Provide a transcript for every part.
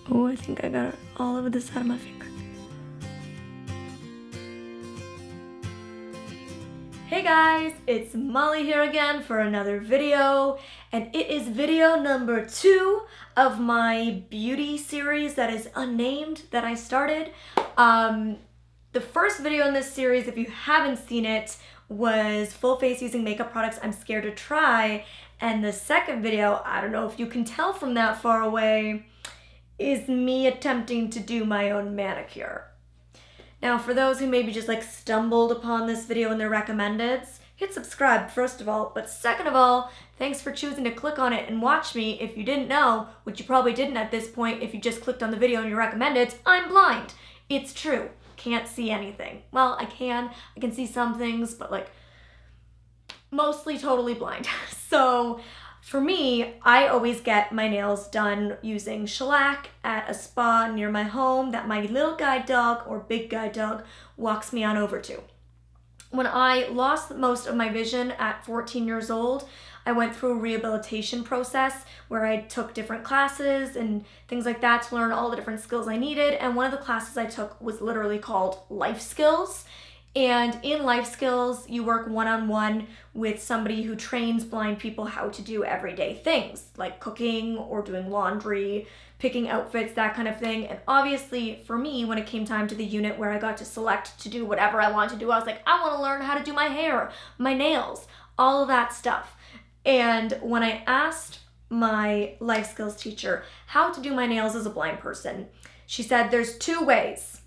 Oh, I think I got all over this out of my finger. Hey guys, it's Molly here again for another video, and it is video number 2 of my beauty series that is unnamed that I started. The first video in this series, if you haven't seen it, was full face using makeup products I'm scared to try, and the second video, I don't know if you can tell from that far away, is me attempting to do my own manicure. Now, for those who maybe just stumbled upon this video in their recommendeds, hit subscribe first of all, but second of all, thanks for choosing to click on it and watch me. If you didn't know, which you probably didn't at this point if you just clicked on the video in your recommendeds, I'm blind. It's true. Can't see anything. Well, I can see some things, but mostly totally blind. So for me, I always get my nails done using shellac at a spa near my home that my little guide dog or big guide dog walks me on over to. When I lost most of my vision at 14 years old, I went through a rehabilitation process where I took different classes and things like that to learn all the different skills I needed. And one of the classes I took was literally called Life Skills. And in Life Skills, you work one-on-one with somebody who trains blind people how to do everyday things like cooking or doing laundry, picking outfits, that kind of thing. And obviously for me, when it came time to the unit where I got to select to do whatever I wanted to do, I was like, I want to learn how to do my hair, my nails, all of that stuff. And when I asked my Life Skills teacher how to do my nails as a blind person, she said there's 2 ways.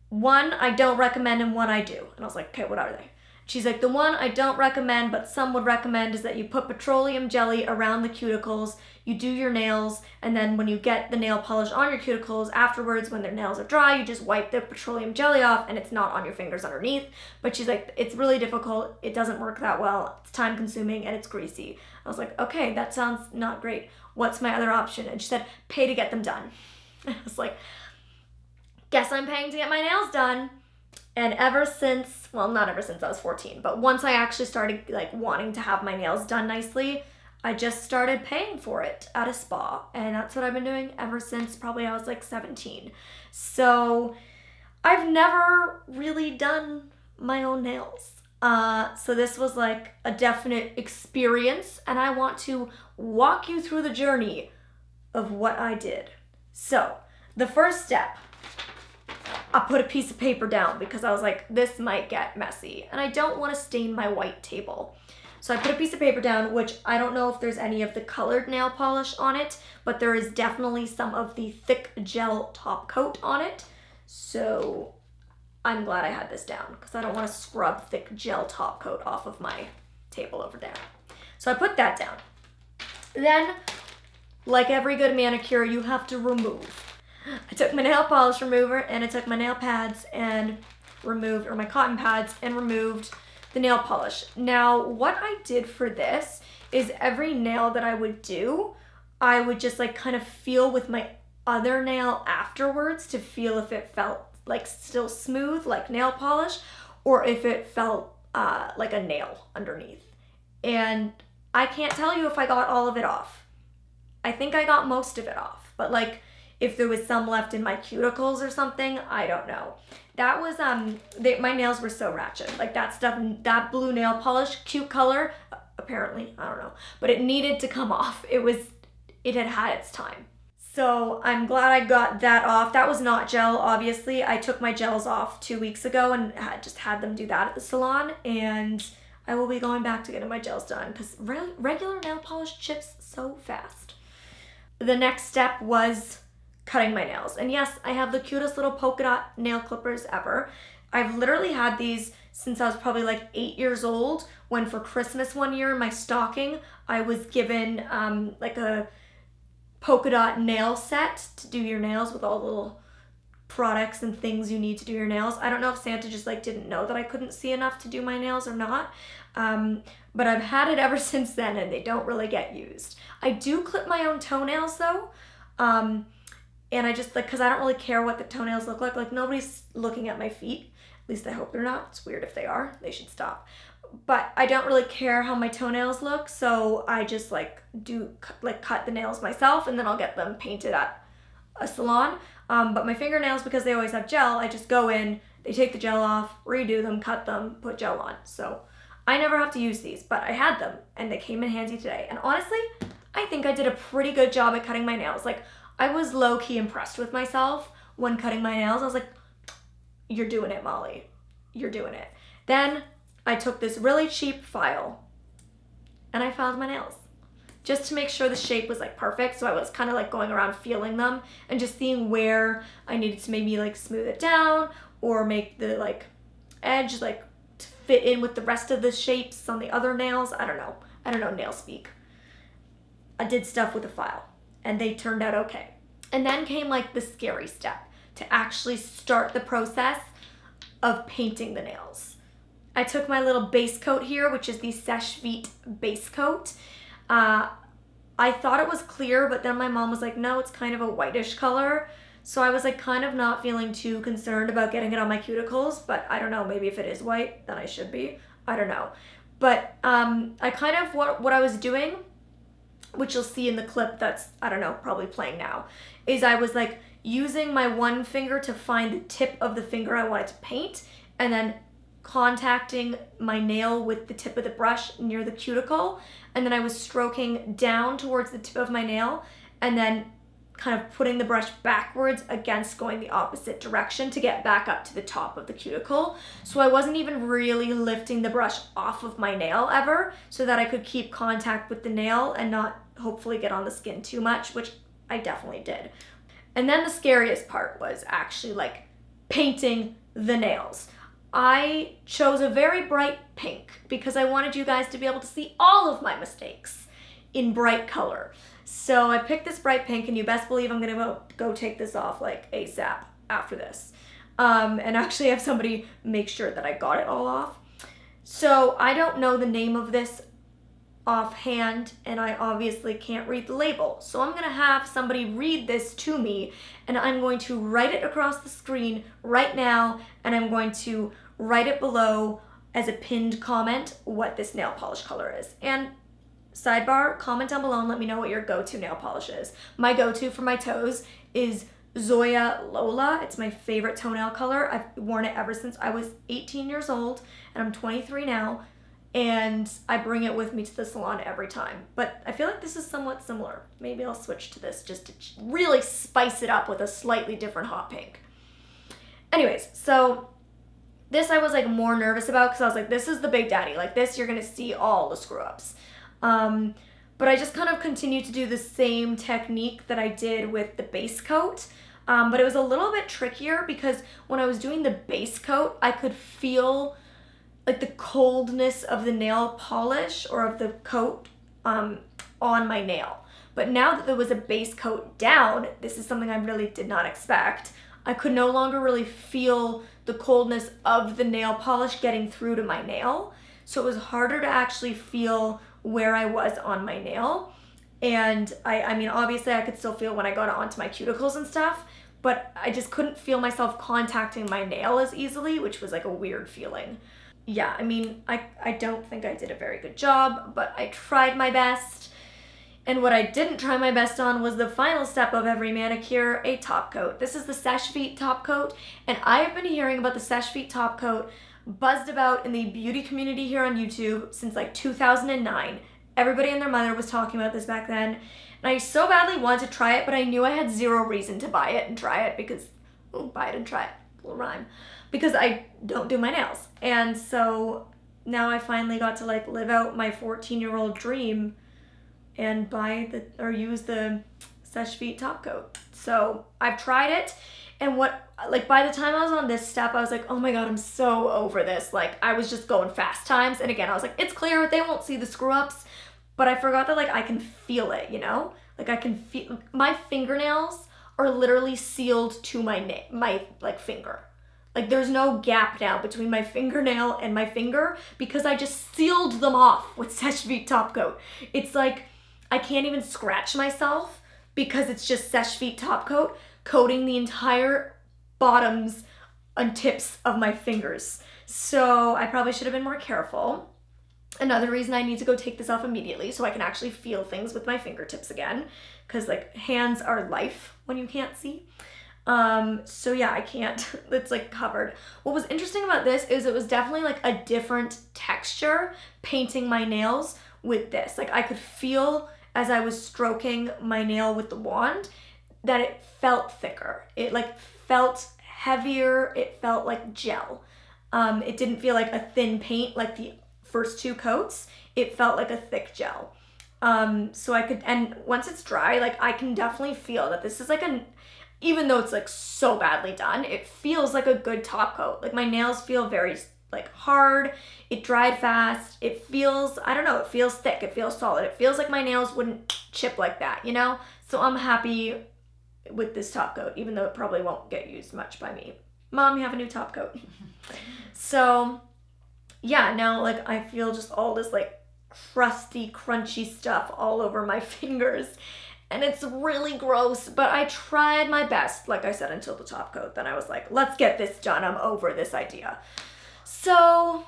One I don't recommend and one I do. And I was like, okay, what are they? She's like, the one I don't recommend, but some would recommend, is that you put petroleum jelly around the cuticles, you do your nails, and then when you get the nail polish on your cuticles afterwards, when their nails are dry, you just wipe the petroleum jelly off and it's not on your fingers underneath. But she's like, it's really difficult, it doesn't work that well, it's time consuming, and it's greasy. I was like, okay, that sounds not great. What's my other option? And she said, pay to get them done. I was like, guess I'm paying to get my nails done. And ever since, well, not ever since I was 14, but once I actually started wanting to have my nails done nicely, I just started paying for it at a spa. And that's what I've been doing ever since probably I was 17. So I've never really done my own nails. So this was a definite experience, and I want to walk you through the journey of what I did. So the first step, I put a piece of paper down because I was like, this might get messy and I don't want to stain my white table. So I put a piece of paper down, which I don't know if there's any of the colored nail polish on it, but there is definitely some of the thick gel top coat on it. So I'm glad I had this down because I don't want to scrub thick gel top coat off of my table over there. So I put that down. Then, like every good manicure, you have to remove. I took my nail polish remover and I took my nail pads and removed, or my cotton pads, and removed the nail polish. Now, what I did for this is every nail that I would do, I would just kind of feel with my other nail afterwards to feel if it felt still smooth like nail polish or if it felt like a nail underneath. And I can't tell you if I got all of it off. I think I got most of it off, but if there was some left in my cuticles or something, I don't know. That was, my nails were so ratchet. That stuff, that blue nail polish, cute color, apparently, I don't know. But it needed to come off. It had its time. So I'm glad I got that off. That was not gel, obviously. I took my gels off 2 weeks ago and just had them do that at the salon. And I will be going back to getting my gels done because regular nail polish chips so fast. The next step was cutting my nails. And yes, I have the cutest little polka dot nail clippers ever. I've literally had these since I was probably 8 years old, when for Christmas one year in my stocking, I was given a polka dot nail set to do your nails with all the little products and things you need to do your nails. I don't know if Santa just didn't know that I couldn't see enough to do my nails or not. But I've had it ever since then and they don't really get used. I do clip my own toenails though. And I just because I don't really care what the toenails look like. Nobody's looking at my feet. At least I hope they're not. It's weird if they are. They should stop. But I don't really care how my toenails look, so I just cut the nails myself, and then I'll get them painted at a salon. But my fingernails, because they always have gel, I just go in, they take the gel off, redo them, cut them, put gel on. So I never have to use these, but I had them and they came in handy today. And honestly, I think I did a pretty good job at cutting my nails. Like, I was low-key impressed with myself when cutting my nails. I was like, you're doing it, Molly. You're doing it. Then I took this really cheap file and I filed my nails just to make sure the shape was like perfect. So I was kind of like going around feeling them and just seeing where I needed to maybe like smooth it down or make the like edge like to fit in with the rest of the shapes on the other nails. I don't know nail speak. I did stuff with a file and they turned out okay. And then came like the scary step to actually start the process of painting the nails. I took my little base coat here, which is the Seche Vite base coat. I thought it was clear, but then my mom was like, no, it's kind of a whitish color. So I was like kind of not feeling too concerned about getting it on my cuticles, but I don't know, maybe if it is white, then I should be. I don't know. But I kind of, what I was doing, which you'll see in the clip that's, I don't know, probably playing now, is I was like using my one finger to find the tip of the finger I wanted to paint, and then contacting my nail with the tip of the brush near the cuticle, and then I was stroking down towards the tip of my nail and then kind of putting the brush backwards against going the opposite direction to get back up to the top of the cuticle. So I wasn't even really lifting the brush off of my nail ever, so that I could keep contact with the nail and not hopefully get on the skin too much, which I definitely did. And then the scariest part was actually like painting the nails. I chose a very bright pink because I wanted you guys to be able to see all of my mistakes in bright color. So I picked this bright pink, and you best believe I'm gonna go take this off like ASAP after this. And actually have somebody make sure that I got it all off. So I don't know the name of this offhand, and I obviously can't read the label. So I'm gonna have somebody read this to me, and I'm going to write it across the screen right now, and I'm going to write it below as a pinned comment what this nail polish color is. And sidebar, comment down below and let me know what your go-to nail polish is. My go-to for my toes is Zoya Lola. It's my favorite toenail color. I've worn it ever since I was 18 years old, and I'm 23 now, and I bring it with me to the salon every time. But I feel like this is somewhat similar. Maybe I'll switch to this just to really spice it up with a slightly different hot pink. Anyways, so this I was like more nervous about because I was like, this is the big daddy. Like this, you're gonna see all the screw ups. But I just kind of continued to do the same technique that I did with the base coat. But it was a little bit trickier because when I was doing the base coat, I could feel like the coldness of the nail polish or of the coat on my nail. But now that there was a base coat down, this is something I really did not expect. I could no longer really feel the coldness of the nail polish getting through to my nail. So it was harder to actually feel where I was on my nail. And I mean, obviously I could still feel when I got it onto my cuticles and stuff, but I just couldn't feel myself contacting my nail as easily, which was like a weird feeling. Yeah, I mean, I don't think I did a very good job, but I tried my best. And what I didn't try my best on was the final step of every manicure, a top coat. This is the Seche Vite top coat, and I have been hearing about the Seche Vite top coat buzzed about in the beauty community here on YouTube since like 2009. Everybody and their mother was talking about this back then, and I so badly wanted to try it, but I knew I had zero reason to buy it and try it because, buy it and try it, little rhyme, because I don't do my nails. And so now I finally got to like live out my 14-year-old dream and use the Seche Vite top coat. So I've tried it, and by the time I was on this step, I was like, oh my god, I'm so over this. Like, I was just going fast times, and again, I was like, it's clear, they won't see the screw-ups, but I forgot that, like, I can feel it, you know? Like, I can feel, my fingernails are literally sealed to my finger. Like, there's no gap now between my fingernail and my finger because I just sealed them off with Seche Vite top coat. It's like, I can't even scratch myself because it's just Seche Vite top coat coating the entire bottoms and tips of my fingers. So I probably should have been more careful. Another reason I need to go take this off immediately so I can actually feel things with my fingertips again, because like hands are life when you can't see. So yeah, I can't, it's like covered. What was interesting about this is it was definitely like a different texture painting my nails with this. Like I could feel as I was stroking my nail with the wand that it felt thicker. It like felt heavier. It felt like gel. It didn't feel like a thin paint like the first two coats. It felt like a thick gel. So I could, and once it's dry, like I can definitely feel that this is like even though it's like so badly done, it feels like a good top coat. Like my nails feel very like hard. It dried fast. It feels, I don't know, it feels thick. It feels solid. It feels like my nails wouldn't chip like that, you know? So I'm happy with this top coat, even though it probably won't get used much by me. Mom, you have a new top coat. So yeah, now like I feel just all this like crusty, crunchy stuff all over my fingers. And it's really gross, but I tried my best, like I said, until the top coat. Then I was like, let's get this done. I'm over this idea. So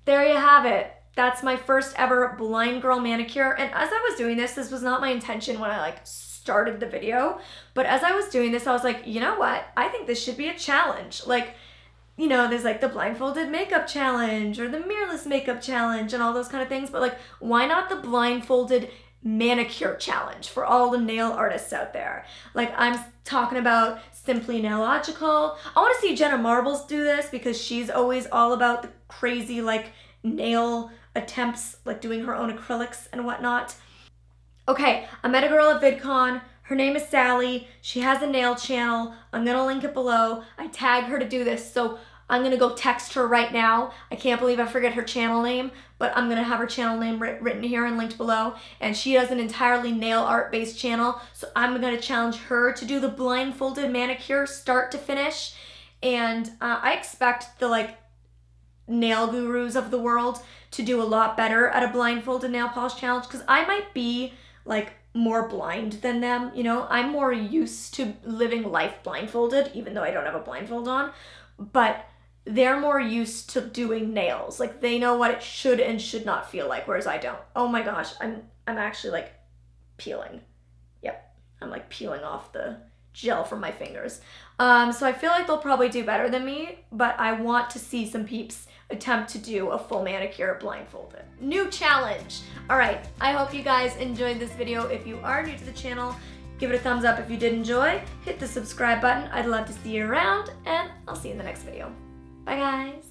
there you have it. That's my first ever blind girl manicure. And as I was doing this was not my intention when I like started the video. But as I was doing this, I was like, you know what? I think this should be a challenge. Like, you know, there's like the blindfolded makeup challenge or the mirrorless makeup challenge and all those kind of things. But like, why not the blindfolded manicure challenge for all the nail artists out there? Like I'm talking about Simply Nailogical. I want to see Jenna Marbles do this because she's always all about the crazy like nail attempts, like doing her own acrylics and whatnot. Okay, I met a girl at VidCon. Her name is Sally. She has a nail channel. I'm gonna link it below. I tag her to do this, so I'm gonna go text her right now. I can't believe I forget her channel name, but I'm gonna have her channel name written here and linked below. And she has an entirely nail art based channel, so I'm gonna challenge her to do the blindfolded manicure start to finish. And I expect the like nail gurus of the world to do a lot better at a blindfolded nail polish challenge, because I might be like more blind than them, you know? I'm more used to living life blindfolded, even though I don't have a blindfold on, but they're more used to doing nails. Like they know what it should and should not feel like, whereas I don't. Oh my gosh, I'm actually like peeling. Yep, I'm like peeling off the gel from my fingers. So I feel like they'll probably do better than me, but I want to see some peeps attempt to do a full manicure blindfolded. New challenge. All right, I hope you guys enjoyed this video. If you are new to the channel, give it a thumbs up. If you did enjoy, hit the subscribe button. I'd love to see you around, and I'll see you in the next video. Bye guys.